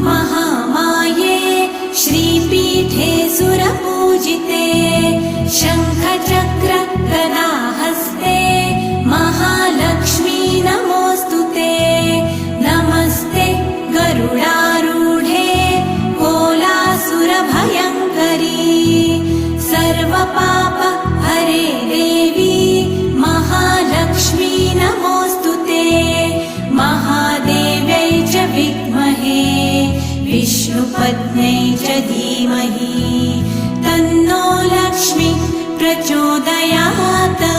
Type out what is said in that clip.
महामाये श्रीपीठे सुरपूजिते शङ्खचक्र गदाहस्ते महालक्ष्मी नमोऽस्तुते नमस्ते गरुडारूढे कोलासुरभयङ्करी सर्वपाप हरे देवी महालक्ष्मी नमोऽस्तुते महादेव्यै च विद्महे विष्णुपत्न्यै च धीमहि तन्नो लक्ष्मी प्रचोदयात्।